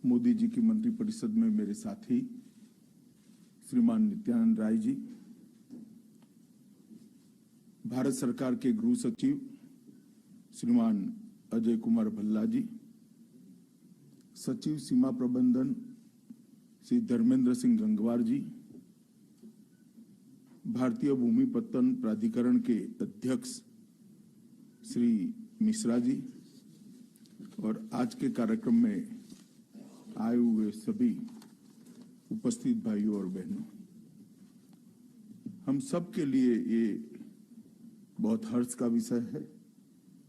मोदी जी की मंत्रिपरिषद में मेरे साथी श्रीमान नित्यानंद राय जी, भारत सरकार के गृह सचिव श्रीमान अजय कुमार भल्ला जी, सचिव सीमा प्रबंधन श्री धर्मेंद्र सिंह गंगवार जी, भारतीय भूमि पत्तन प्राधिकरण के अध्यक्ष श्री मिश्रा जी और आज के कार्यक्रम में आए हुए सभी उपस्थित भाइयों और बहनों, हम सब के लिए ये बहुत हर्ष का विषय है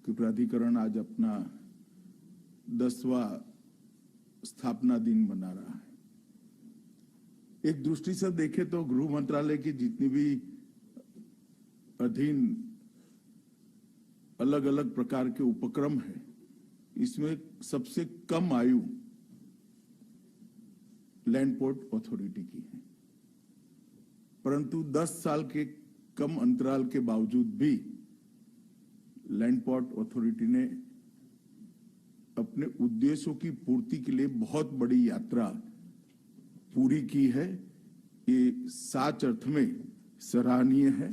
कि प्राधिकरण आज अपना 10वां स्थापना दिन मना रहा है। एक दृष्टि से देखें तो गृह मंत्रालय की जितनी भी अधीन अलग अलग प्रकार के उपक्रम है, इसमें सबसे कम आयु लैंड पोर्ट अथॉरिटी की है, परंतु 10 साल के कम अंतराल के बावजूद भी लैंड पोर्ट अथॉरिटी ने अपने उद्देश्यों की पूर्ति के लिए बहुत बड़ी यात्रा पूरी की है। ये सच अर्थ में सराहनीय है।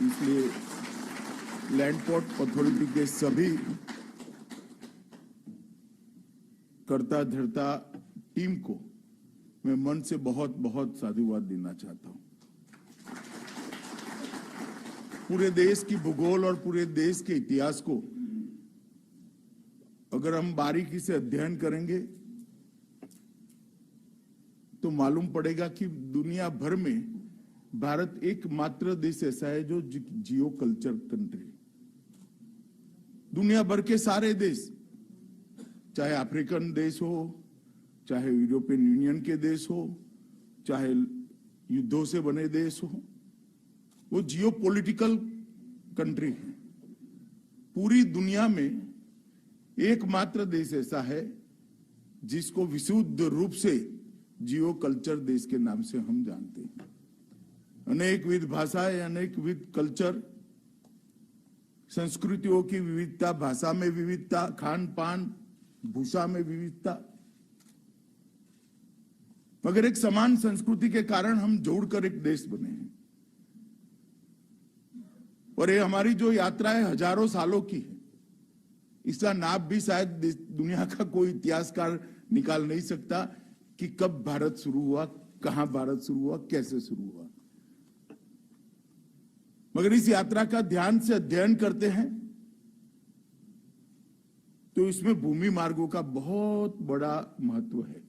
इसलिए लैंड पोर्ट अथॉरिटी के सभी कर्ता धर्ता टीम को मैं मन से बहुत बहुत साधुवाद देना चाहता हूं। पूरे देश की भूगोल और पूरे देश के इतिहास को अगर हम बारीकी से अध्ययन करेंगे तो मालूम पड़ेगा कि दुनिया भर में भारत एकमात्र देश ऐसा है जो जियो कल्चर कंट्री। दुनिया भर के सारे देश, चाहे अफ्रीकन देश हो, चाहे यूरोपियन यूनियन के देश हो, चाहे युद्धों से बने देश हो, वो जियो पॉलिटिकल कंट्री है। पूरी दुनिया में एकमात्र देश ऐसा है जिसको विशुद्ध रूप से जियो कल्चर देश के नाम से हम जानते हैं। अनेकविध भाषाएं, अनेकविध कल्चर, संस्कृतियों की विविधता, भाषा में विविधता, खान पान, भूषा में विविधता, मगर एक समान संस्कृति के कारण हम जोड़कर एक देश बने हैं। और ये हमारी जो यात्रा है हजारों सालों की है। इसका नाप भी शायद दुनिया का कोई इतिहासकार निकाल नहीं सकता कि कब भारत शुरू हुआ, कहां भारत शुरू हुआ, कैसे शुरू हुआ। मगर इस यात्रा का ध्यान से अध्ययन करते हैं तो इसमें भूमि मार्गों का बहुत बड़ा महत्व है,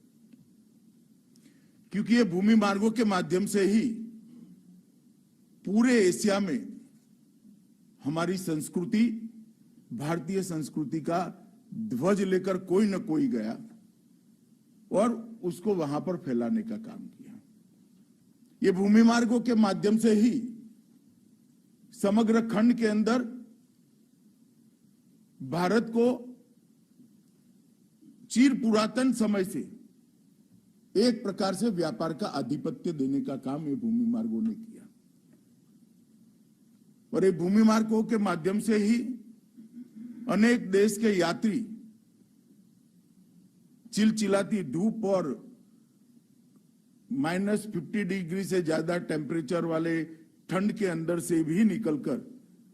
क्योंकि ये भूमि मार्गों के माध्यम से ही पूरे एशिया में हमारी संस्कृति, भारतीय संस्कृति का ध्वज लेकर कोई न कोई गया और उसको वहां पर फैलाने का काम किया। ये भूमि मार्गों के माध्यम से ही समग्र खंड के अंदर भारत को चिर पुरातन समय से एक प्रकार से व्यापार का आधिपत्य देने का काम ये भूमि मार्गों ने किया। और ये भूमि मार्गों के माध्यम से ही अनेक देश के यात्री चिलचिलाती धूप और -50 डिग्री से ज्यादा टेम्परेचर वाले ठंड के अंदर से भी निकलकर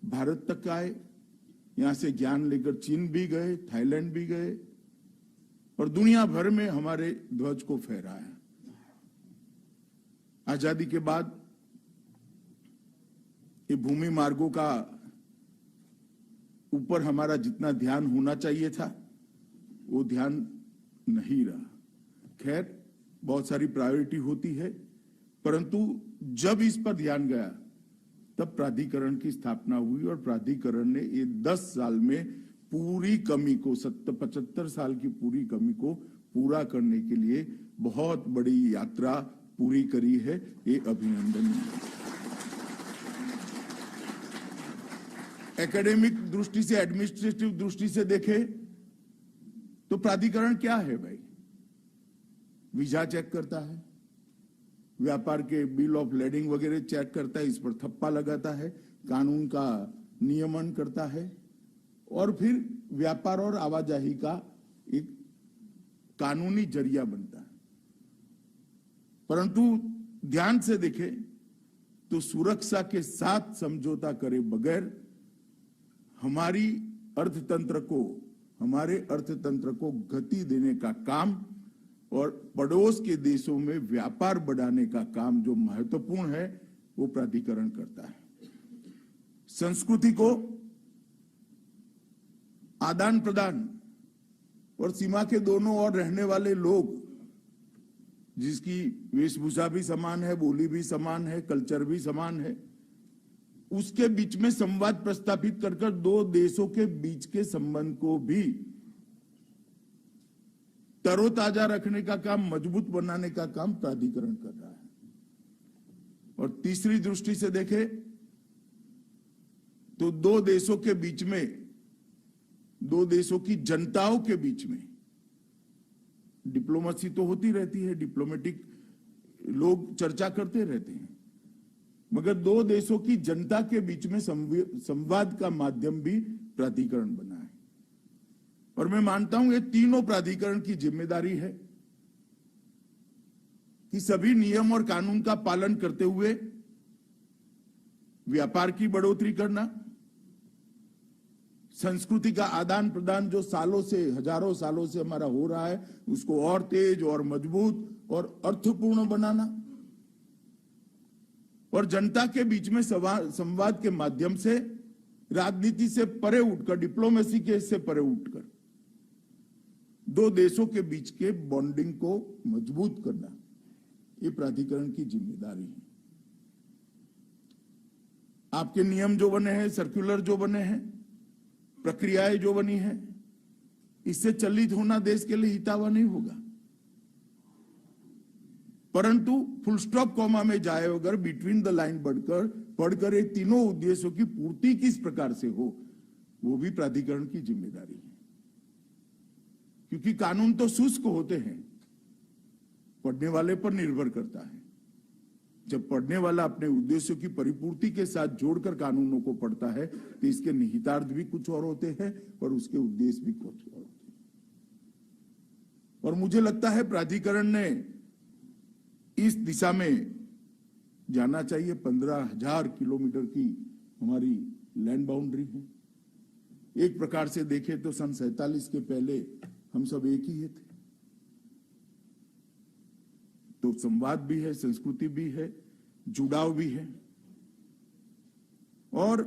भारत तक आए। यहां से ज्ञान लेकर चीन भी गए, थाईलैंड भी गए और दुनिया भर में हमारे ध्वज को फहराया। आजादी के बाद ये भूमि मार्गों का ऊपर हमारा जितना ध्यान होना चाहिए था वो ध्यान नहीं रहा। खैर, बहुत सारी प्रायोरिटी होती है, परंतु जब इस पर ध्यान गया तब प्राधिकरण की स्थापना हुई और प्राधिकरण ने ये 10 साल में पूरी कमी को, 75 साल की पूरी कमी को पूरा करने के लिए बहुत बड़ी यात्रा पूरी करी है। ये अभिनंदनीय है। एकेडमिक दृष्टि से, एडमिनिस्ट्रेटिव दृष्टि से देखें तो प्राधिकरण क्या है भाई? वीजा चेक करता है, व्यापार के बिल ऑफ लेडिंग वगैरह चेक करता है, इस पर थप्पा लगाता है, कानून का नियमन करता है और फिर व्यापार और आवाजाही का एक कानूनी जरिया बनता है। परंतु ध्यान से देखें तो सुरक्षा के साथ समझौता करे बगैर हमारे अर्थतंत्र को गति देने का काम और पड़ोस के देशों में व्यापार बढ़ाने का काम जो महत्वपूर्ण है वो प्राधिकरण करता है। संस्कृति को आदान प्रदान और सीमा के दोनों ओर रहने वाले लोग जिसकी वेशभूषा भी समान है, बोली भी समान है, कल्चर भी समान है, उसके बीच में संवाद प्रस्थापित कर दो देशों के बीच के संबंध को भी तरोताजा रखने का काम, मजबूत बनाने का काम प्राधिकरण कर रहा है। और तीसरी दृष्टि से देखें तो दो देशों के बीच में, दो देशों की जनताओं के बीच में डिप्लोमेसी तो होती रहती है, डिप्लोमेटिक लोग चर्चा करते रहते हैं, मगर दो देशों की जनता के बीच में संवाद का माध्यम भी प्राधिकरण बना है। और मैं मानता हूं ये तीनों प्राधिकरण की जिम्मेदारी है कि सभी नियम और कानून का पालन करते हुए व्यापार की बढ़ोतरी करना, संस्कृति का आदान प्रदान जो सालों से, हजारों सालों से हमारा हो रहा है, उसको और तेज और मजबूत और अर्थपूर्ण बनाना, और जनता के बीच में संवाद के माध्यम से राजनीति से परे उठकर, डिप्लोमेसी के से परे उठकर दो देशों के बीच के बॉन्डिंग को मजबूत करना, ये प्राधिकरण की जिम्मेदारी है। आपके नियम जो बने हैं, सर्कुलर जो बने हैं, प्रक्रियाएं जो बनी है, इससे चलित होना देश के लिए हितावह नहीं होगा, परंतु फुल स्टॉप कॉमा में जाए अगर बिटवीन द लाइन पढ़कर ये तीनों उद्देश्यों की पूर्ति किस प्रकार से हो, वो भी प्राधिकरण की जिम्मेदारी है। क्योंकि कानून तो शुष्क होते हैं, पढ़ने वाले पर निर्भर करता है। जब पढ़ने वाला अपने उद्देश्यों की परिपूर्ति के साथ जोड़कर कानूनों को पढ़ता है तो इसके निहितार्थ भी कुछ और होते हैं और उसके उद्देश्य भी कुछ और होते हैं। और मुझे लगता है प्राधिकरण ने इस दिशा में जाना चाहिए। 15,000 किलोमीटर की हमारी लैंड बाउंड्री है। एक प्रकार से देखें तो सन 47 के पहले हम सब एक ही थे। तो संवाद भी है, संस्कृति भी है, जुड़ाव भी है और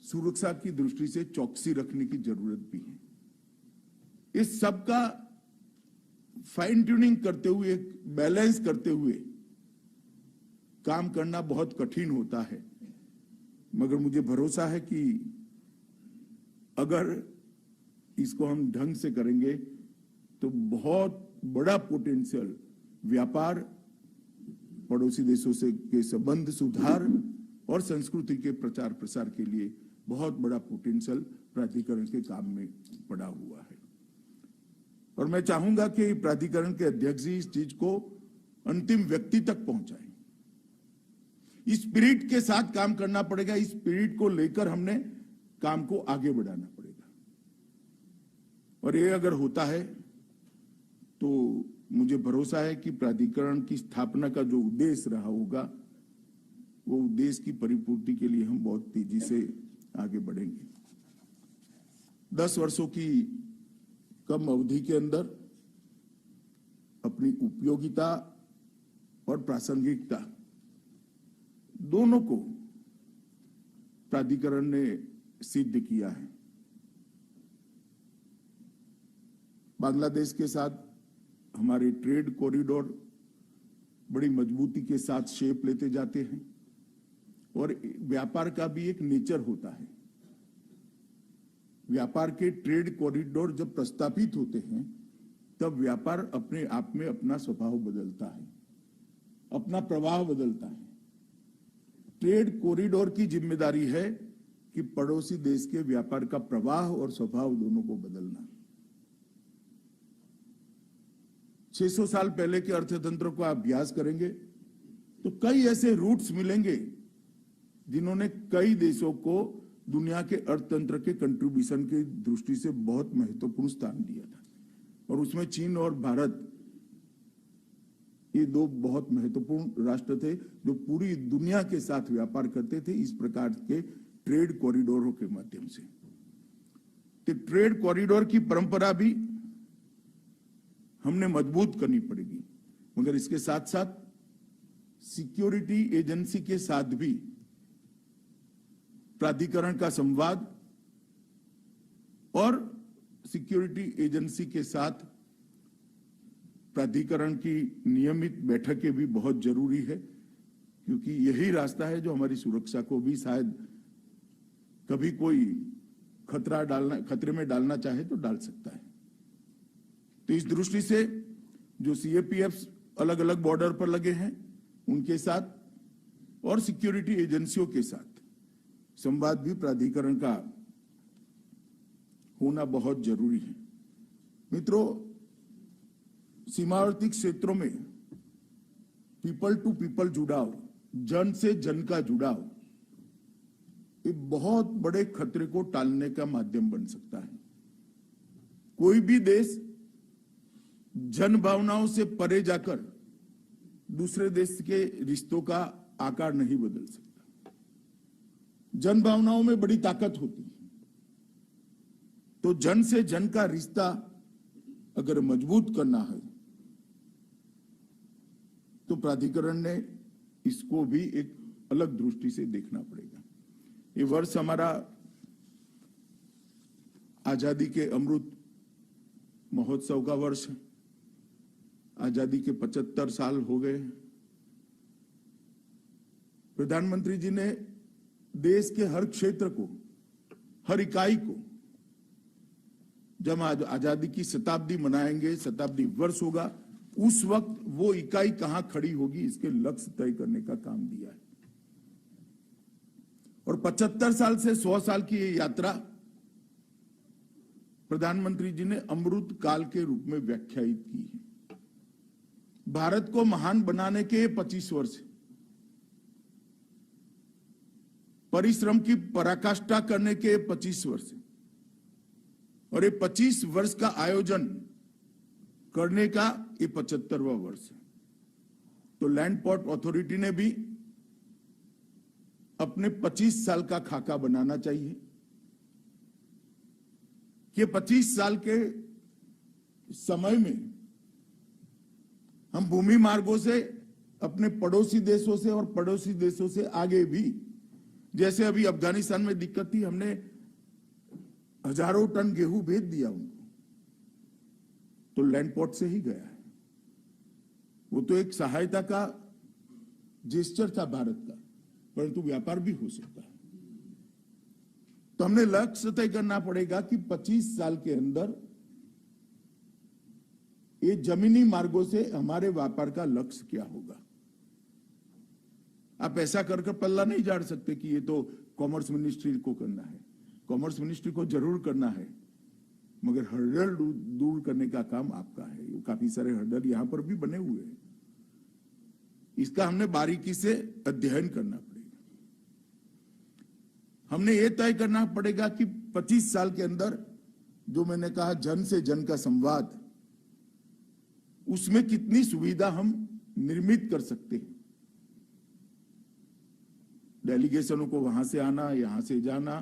सुरक्षा की दृष्टि से चौकसी रखने की जरूरत भी है। इस सब का फाइन ट्यूनिंग करते हुए, बैलेंस करते हुए काम करना बहुत कठिन होता है, मगर मुझे भरोसा है कि अगर इसको हम ढंग से करेंगे तो बहुत बड़ा पोटेंशियल व्यापार, पड़ोसी देशों से के संबंध सुधार और संस्कृति के प्रचार प्रसार के लिए बहुत बड़ा पोटेंशियल प्राधिकरण के काम में पड़ा हुआ है। और मैं चाहूंगा कि प्राधिकरण के अध्यक्ष जी इस चीज को अंतिम व्यक्ति तक पहुंचाएं। इस स्पिरिट के साथ काम करना पड़ेगा, इस स्पिरिट को लेकर हमने काम को आगे बढ़ाना पड़ेगा। और ये अगर होता है तो मुझे भरोसा है कि प्राधिकरण की स्थापना का जो उद्देश्य रहा होगा वो उद्देश्य की परिपूर्ति के लिए हम बहुत तेजी से आगे बढ़ेंगे। 10 वर्षों की कम अवधि के अंदर अपनी उपयोगिता और प्रासंगिकता दोनों को प्राधिकरण ने सिद्ध किया है। बांग्लादेश के साथ हमारे ट्रेड कॉरिडोर बड़ी मजबूती के साथ शेप लेते जाते हैं और व्यापार का भी एक नेचर होता है। व्यापार के ट्रेड कॉरिडोर जब प्रस्तापित होते हैं तब व्यापार अपने आप में अपना स्वभाव बदलता है, अपना प्रवाह बदलता है। ट्रेड कॉरिडोर की जिम्मेदारी है कि पड़ोसी देश के व्यापार का प्रवाह और स्वभाव दोनों को बदलना। 600 साल पहले के अर्थतंत्र को आप अभ्यास करेंगे तो कई ऐसे रूट्स मिलेंगे जिन्होंने कई देशों को दुनिया के अर्थतंत्र के कंट्रीब्यूशन की दृष्टि से बहुत महत्वपूर्ण स्थान दिया था। और उसमें चीन और भारत ये दो बहुत महत्वपूर्ण राष्ट्र थे जो पूरी दुनिया के साथ व्यापार करते थे इस प्रकार के ट्रेड कॉरिडोरों के माध्यम से। तो ट्रेड कॉरिडोर की परंपरा भी हमने मजबूत करनी पड़ेगी, मगर इसके साथ साथ सिक्योरिटी एजेंसी के साथ भी प्राधिकरण का संवाद और सिक्योरिटी एजेंसी के साथ प्राधिकरण की नियमित बैठकें भी बहुत जरूरी है, क्योंकि यही रास्ता है जो हमारी सुरक्षा को भी शायद कभी कोई खतरे में डालना चाहे तो डाल सकता है। तो इस दृष्टि से जो सीएपीएफ अलग अलग बॉर्डर पर लगे हैं उनके साथ और सिक्योरिटी एजेंसियों के साथ संवाद भी प्राधिकरण का होना बहुत जरूरी है। मित्रों, सीमावर्ती क्षेत्रों में पीपल टू पीपल जुड़ाव, जन से जन का जुड़ाव एक बहुत बड़े खतरे को टालने का माध्यम बन सकता है। कोई भी देश जन भावनाओं से परे जाकर दूसरे देश के रिश्तों का आकार नहीं बदल सकता। जन भावनाओं में बड़ी ताकत होती है। तो जन से जन का रिश्ता अगर मजबूत करना है तो प्राधिकरण ने इसको भी एक अलग दृष्टि से देखना पड़ेगा। ये वर्ष हमारा आजादी के अमृत महोत्सव का वर्ष है। आजादी के 75 साल हो गए। प्रधानमंत्री जी ने देश के हर क्षेत्र को, हर इकाई को, जब आजादी की शताब्दी मनाएंगे, शताब्दी वर्ष होगा, उस वक्त वो इकाई कहां खड़ी होगी इसके लक्ष्य तय करने का काम दिया है। और 75 साल से 100 साल की ये यात्रा प्रधानमंत्री जी ने अमृत काल के रूप में व्याख्यायित की है। भारत को महान बनाने के 25 वर्ष, परिश्रम की पराकाष्ठा करने के 25 वर्ष, और ये 25 वर्ष का आयोजन करने का ये 75वां वर्ष है। तो लैंड पोर्ट अथॉरिटी ने भी अपने 25 साल का खाका बनाना चाहिए कि 25 साल के समय में हम भूमि मार्गों से अपने पड़ोसी देशों से और पड़ोसी देशों से आगे भी, जैसे अभी अफगानिस्तान में दिक्कत थी, हमने हजारों टन गेहूं भेज दिया उनको, तो लैंड पोर्ट से ही गया है। वो तो एक सहायता का जेस्चर था भारत का, परंतु व्यापार भी हो सकता है। तो हमने लक्ष्य तय करना पड़ेगा कि 25 साल के अंदर ये जमीनी मार्गों से हमारे व्यापार का लक्ष्य क्या होगा। आप ऐसा कर पल्ला नहीं झाड़ सकते कि ये तो कॉमर्स मिनिस्ट्री को करना है। कॉमर्स मिनिस्ट्री को जरूर करना है, मगर हर्डल दूर करने का काम आपका है। काफी सारे हर्डल यहां पर भी बने हुए हैं, इसका हमने बारीकी से अध्ययन करना पड़ेगा। हमने ये तय करना पड़ेगा कि 25 साल के अंदर जो मैंने कहा जन से जन का संवाद, उसमें कितनी सुविधा हम निर्मित कर सकते हैं। डेलीगेशनों को वहां से आना, यहां से जाना,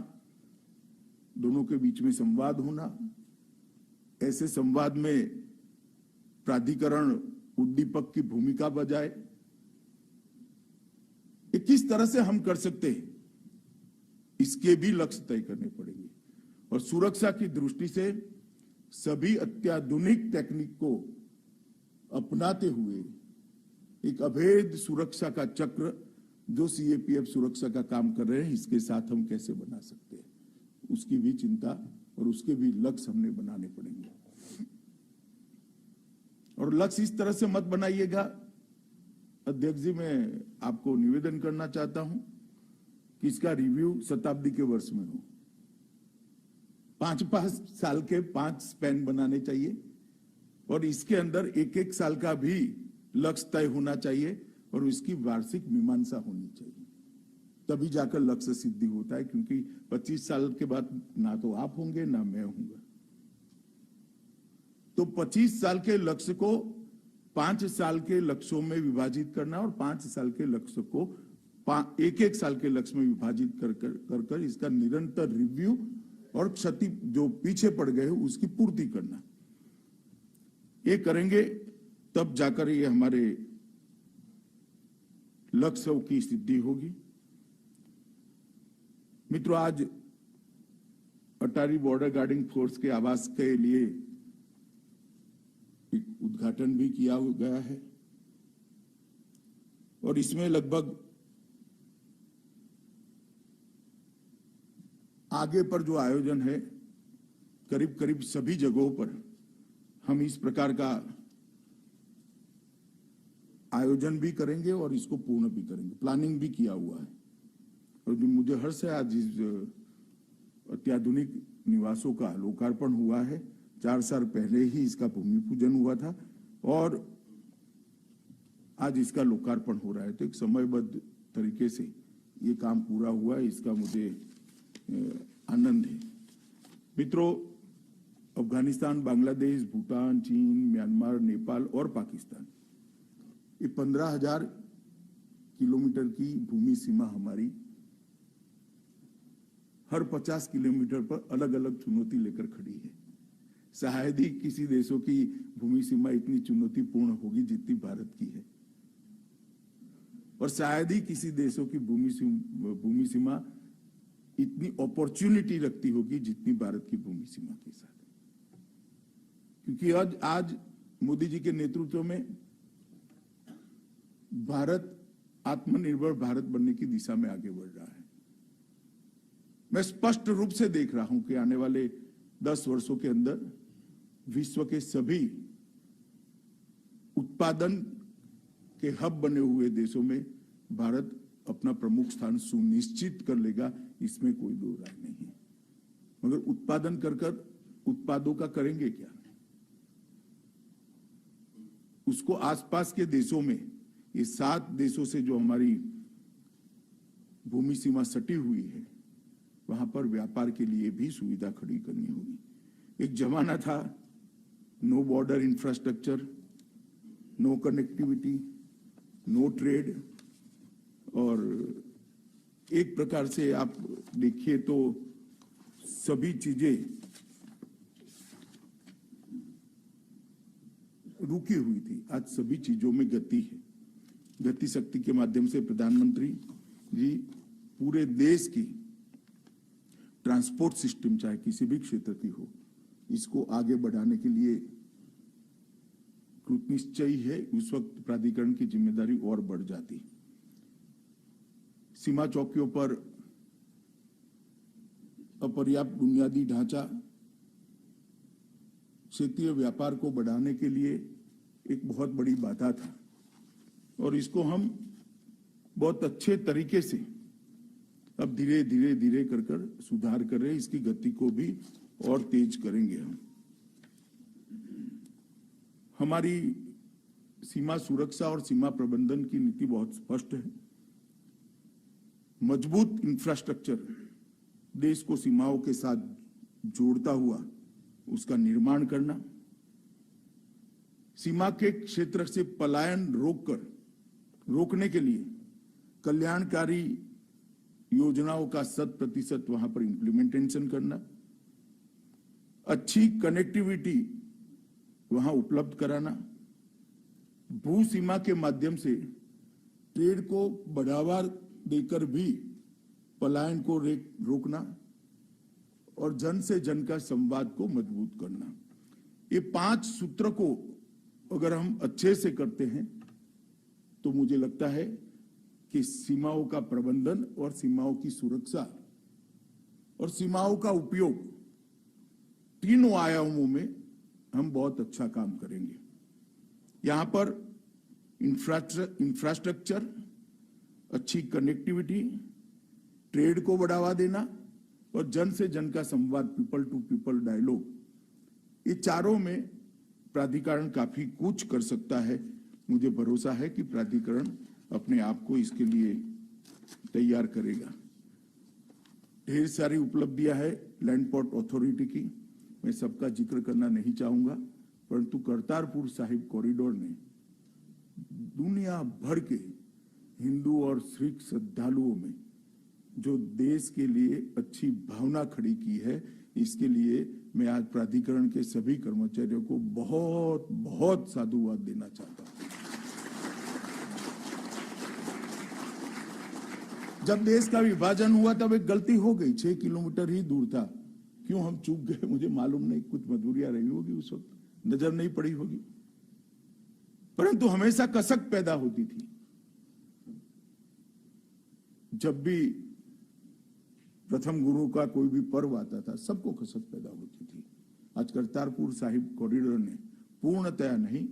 दोनों के बीच में संवाद होना, ऐसे संवाद में प्राधिकरण उद्दीपक की भूमिका बजाए, किस तरह से हम कर सकते हैं, इसके भी लक्ष्य तय करने पड़ेंगे। और सुरक्षा की दृष्टि से सभी अत्याधुनिक तकनीक को अपनाते हुए एक अभेद सुरक्षा का चक्र जो सीएपीएफ सुरक्षा का काम कर रहे हैं, इसके साथ हम कैसे बना सकते हैं, उसकी भी चिंता और उसके भी लक्ष्य हमने बनाने पड़ेंगे। और लक्ष्य इस तरह से मत बनाइएगा, अध्यक्ष जी, मैं आपको निवेदन करना चाहता हूं कि इसका रिव्यू शताब्दी के वर्ष में हो। 5-5 साल के 5 स्पैन बनाने चाहिए और इसके अंदर 1-1 साल का भी लक्ष्य तय होना चाहिए और इसकी वार्षिक मीमांसा होनी चाहिए, तभी जाकर लक्ष्य सिद्धि होता है। क्योंकि 25 साल के बाद ना तो आप होंगे ना मैं होऊंगा। तो 25 साल के लक्ष्य को 5 साल के लक्ष्यों में विभाजित करना और 5 साल के लक्ष्य को एक साल के लक्ष्य में विभाजित कर इसका निरंतर रिव्यू और क्षति जो पीछे पड़ गए उसकी पूर्ति करना। ये करेंगे तब जाकर ये हमारे लक्ष्यों की सिद्धि होगी। मित्रों, आज अटारी बॉर्डर गार्डिंग फोर्स के आवास के लिए उद्घाटन भी किया गया है और इसमें लगभग आगे पर जो आयोजन है करीब करीब सभी जगहों पर हम इस प्रकार का आयोजन भी करेंगे और इसको पूर्ण भी करेंगे। प्लानिंग भी किया हुआ है और जो मुझे हर्ष है, आज इस अत्याधुनिक निवासों का लोकार्पण हुआ है। 4 साल पहले ही इसका भूमि पूजन हुआ था और आज इसका लोकार्पण हो रहा है। तो एक समयबद्ध तरीके से ये काम पूरा हुआ है, इसका मुझे आनंद है। मित्रों, अफगानिस्तान, बांग्लादेश, भूटान, चीन, म्यांमार, नेपाल और पाकिस्तान, ये 15,000 किलोमीटर की भूमि सीमा हमारी हर 50 किलोमीटर पर अलग अलग चुनौती लेकर खड़ी है। शायद ही किसी देशों की भूमि सीमा इतनी चुनौतीपूर्ण होगी जितनी भारत की है और शायद ही किसी देशों की भूमि सीमा इतनी अपॉर्चुनिटी रखती होगी जितनी भारत की भूमि सीमा के साथ। क्योंकि आज मोदी जी के नेतृत्व में भारत आत्मनिर्भर भारत बनने की दिशा में आगे बढ़ रहा है। मैं स्पष्ट रूप से देख रहा हूं कि आने वाले 10 वर्षों के अंदर विश्व के सभी उत्पादन के हब बने हुए देशों में भारत अपना प्रमुख स्थान सुनिश्चित कर लेगा, इसमें कोई दो राय नहीं है। मगर उत्पादन कर उत्पादों का करेंगे क्या? उसको आसपास के देशों में, ये 7 देशों से जो हमारी भूमि सीमा सटी हुई है, वहां पर व्यापार के लिए भी सुविधा खड़ी करनी होगी। एक जमाना था no border infrastructure, no connectivity, no trade, और एक प्रकार से आप देखिए तो सभी चीजें रुकी हुई थी। आज सभी चीजों में गति है। गति शक्ति के माध्यम से प्रधानमंत्री जी पूरे देश की ट्रांसपोर्ट सिस्टम, चाहे किसी भी क्षेत्र की हो, इसको आगे बढ़ाने के लिए कृतनिश्चयी है। उस वक्त प्राधिकरण की जिम्मेदारी और बढ़ जाती। सीमा चौकियों पर अपर्याप्त बुनियादी ढांचा क्षेत्रीय व्यापार को बढ़ाने के लिए एक बहुत बड़ी बाधा था और इसको हम बहुत अच्छे तरीके से अब धीरे धीरे कर सुधार कर रहे हैं। इसकी गति को भी और तेज करेंगे हम। हमारी सीमा सुरक्षा और सीमा प्रबंधन की नीति बहुत स्पष्ट है। मजबूत इंफ्रास्ट्रक्चर, देश को सीमाओं के साथ जोड़ता हुआ उसका निर्माण करना, सीमा के क्षेत्र से पलायन रोकने के लिए कल्याणकारी योजनाओं का 100% वहां पर इंप्लीमेंटेशन करना, अच्छी कनेक्टिविटी वहां उपलब्ध कराना, भू सीमा के माध्यम से ट्रेड को बढ़ावा देकर भी पलायन को रोकना और जन से जन का संवाद को मजबूत करना। ये 5 सूत्र को अगर हम अच्छे से करते हैं तो मुझे लगता है कि सीमाओं का प्रबंधन और सीमाओं की सुरक्षा और सीमाओं का उपयोग तीनों आयामों में हम बहुत अच्छा काम करेंगे। यहां पर इंफ्रास्ट्रक्चर, अच्छी कनेक्टिविटी, ट्रेड को बढ़ावा देना और जन से जन का संवाद, पीपल टू पीपल डायलॉग, ये चारों में प्राधिकरण काफी कुछ कर सकता है। मुझे भरोसा है कि प्राधिकरण अपने आप को इसके लिए तैयार करेगा। ढेर सारी उपलब्धियां है लैंड पोर्ट अथॉरिटी की, मैं सबका जिक्र करना नहीं चाहूंगा। परंतु करतारपुर साहिब कॉरिडोर ने दुनिया भर के हिंदू और सिख श्रद्धालुओं में जो देश के लिए अच्छी भावना खड़ी की है, इसके लिए मैं आज प्राधिकरण के सभी कर्मचारियों को बहुत बहुत साधुवाद देना चाहता हूं। जब देश का विभाजन हुआ तब एक गलती हो गई, 6 किलोमीटर ही दूर था। क्यों हम चूक गए मुझे मालूम नहीं, कुछ मजबूरियां रही होगी, उस वक्त नजर नहीं पड़ी होगी, परंतु हमेशा कसक पैदा होती थी। जब भी प्रथम गुरु का कोई भी पर्व आता था, सबको कसक पैदा होती थी। आज करतारपुर साहिब कॉरिडोर ने पूर्णतया नहीं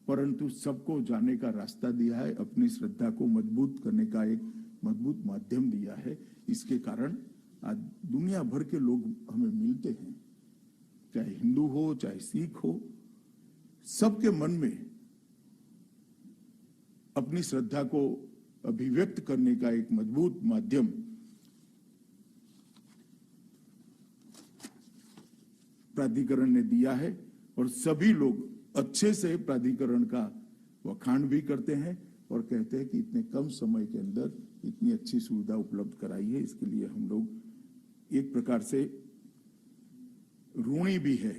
परंतु सबको जाने का रास्ता दिया है, अपनी श्रद्धा को मजबूत करने का एक मजबूत माध्यम दिया है। इसके कारण आज दुनिया भर के लोग हमें मिलते हैं, चाहे हिंदू हो चाहे सिख हो, सबके मन में अपनी श्रद्धा को अभिव्यक्त करने का एक मजबूत माध्यम प्राधिकरण ने दिया है और सभी लोग अच्छे से प्राधिकरण का वखाण भी करते हैं और कहते हैं कि इतने कम समय के अंदर इतनी अच्छी सुविधा उपलब्ध कराई है। इसके लिए हम लोग एक प्रकार से ऋणी भी है।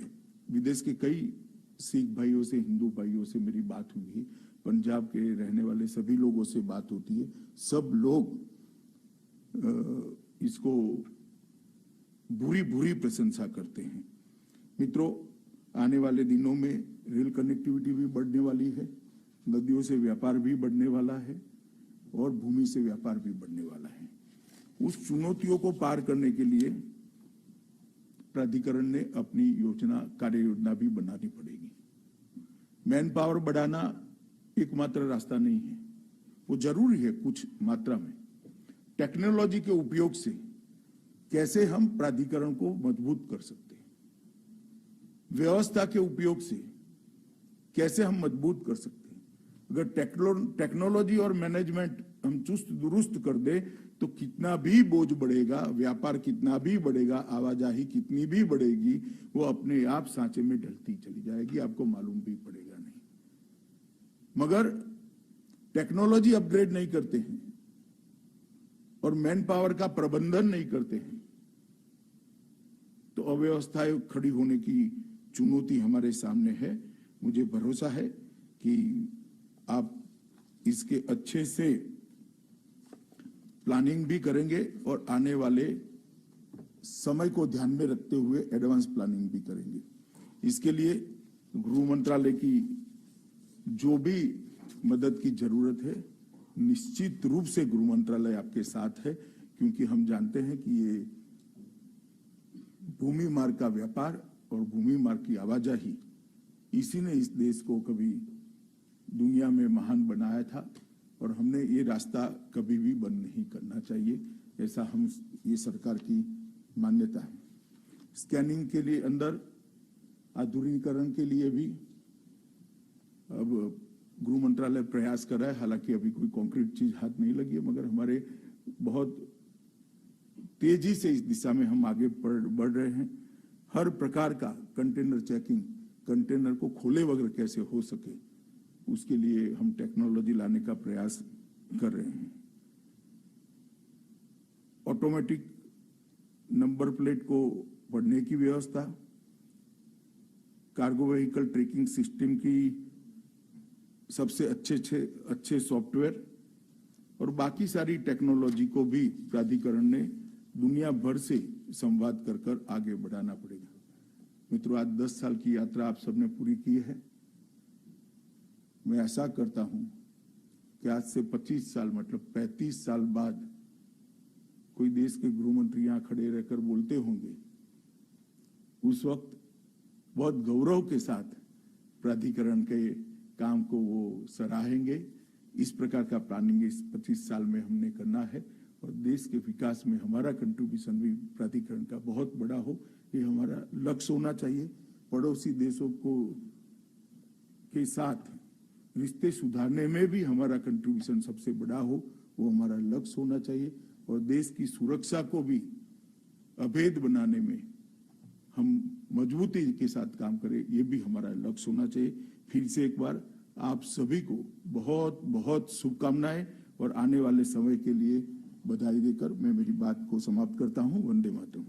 विदेश के कई सिख भाइयों से, हिंदू भाइयों से मेरी बात हुई है, पंजाब के रहने वाले सभी लोगों से बात होती है, सब लोग इसको बुरी बुरी प्रशंसा करते हैं। मित्रों, आने वाले दिनों में रेल कनेक्टिविटी भी बढ़ने वाली है, नदियों से व्यापार भी बढ़ने वाला है और भूमि से व्यापार भी बढ़ने वाला है। उस चुनौतियों को पार करने के लिए प्राधिकरण ने अपनी योजना, कार्य योजना भी बनानी पड़ेगी। मैन पावर बढ़ाना एकमात्र रास्ता नहीं है, वो जरूरी है कुछ मात्रा में। टेक्नोलॉजी के उपयोग से कैसे हम प्राधिकरण को मजबूत कर सकते हैं, व्यवस्था के उपयोग से कैसे हम मजबूत कर सकते हैं। अगर टेक्नोलॉजी और मैनेजमेंट हम चुस्त दुरुस्त कर दे तो कितना भी बोझ बढ़ेगा, व्यापार कितना भी बढ़ेगा, आवाजाही कितनी भी बढ़ेगी, वो अपने आप सांचे में ढलती चली जाएगी, आपको मालूम भी पड़ेगा नहीं। मगर टेक्नोलॉजी अपग्रेड नहीं करते हैं और मैन पावर का प्रबंधन नहीं करते हैं तो अव्यवस्थाएं खड़ी होने की चुनौती हमारे सामने है। मुझे भरोसा है कि आप इसके अच्छे से प्लानिंग भी करेंगे और आने वाले समय को ध्यान में रखते हुए एडवांस प्लानिंग भी करेंगे। इसके लिए गृह मंत्रालय की जो भी मदद की जरूरत है, निश्चित रूप से गृह मंत्रालय आपके साथ है, क्योंकि हम जानते हैं कि ये भूमि मार्ग का व्यापार और भूमि मार्ग की आवाजाही, इसी ने इस देश को कभी दुनिया में महान बनाया था और हमने ये रास्ता कभी भी बंद नहीं करना चाहिए, ऐसा हम ये सरकार की मान्यता है। स्कैनिंग के लिए अंदर आधुनिकीकरण के लिए भी अब गृह मंत्रालय प्रयास कर रहा है, हालांकि अभी कोई कॉन्क्रीट चीज हाथ नहीं लगी है, मगर हमारे बहुत तेजी से इस दिशा में हम आगे बढ़ रहे हैं। हर प्रकार का कंटेनर चेकिंग, कंटेनर को खोले बगैर कैसे हो सके, उसके लिए हम टेक्नोलॉजी लाने का प्रयास कर रहे हैं। ऑटोमेटिक नंबर प्लेट को पढ़ने की व्यवस्था, कार्गो व्हीकल ट्रैकिंग सिस्टम की सबसे अच्छे सॉफ्टवेयर और बाकी सारी टेक्नोलॉजी को भी प्राधिकरण ने दुनिया भर से संवाद कर आगे बढ़ाना पड़ेगा। मित्रों, आज 10 साल की यात्रा आप सबने पूरी की है। मैं ऐसा करता हूं कि आज से 25 साल मतलब 35 साल बाद कोई देश के गृह मंत्री यहां खड़े रहकर बोलते होंगे, उस वक्त बहुत गौरव के साथ प्राधिकरण के काम को वो सराहेंगे। इस प्रकार का प्लानिंग इस 25 साल में हमने करना है और देश के विकास में हमारा कंट्रीब्यूशन भी प्राधिकरण का बहुत बड़ा हो, ये हमारा लक्ष्य होना चाहिए। पड़ोसी देशों को के साथ रिश्ते सुधारने में भी हमारा कंट्रीब्यूशन सबसे बड़ा हो, वो हमारा लक्ष्य होना चाहिए और देश की सुरक्षा को भी अभेद बनाने में हम मजबूती के साथ काम करें, ये भी हमारा लक्ष्य होना चाहिए। फिर से एक बार आप सभी को बहुत बहुत शुभकामनाएं और आने वाले समय के लिए बधाई देकर मैं मेरी बात को समाप्त करता हूं। वंदे मातरम।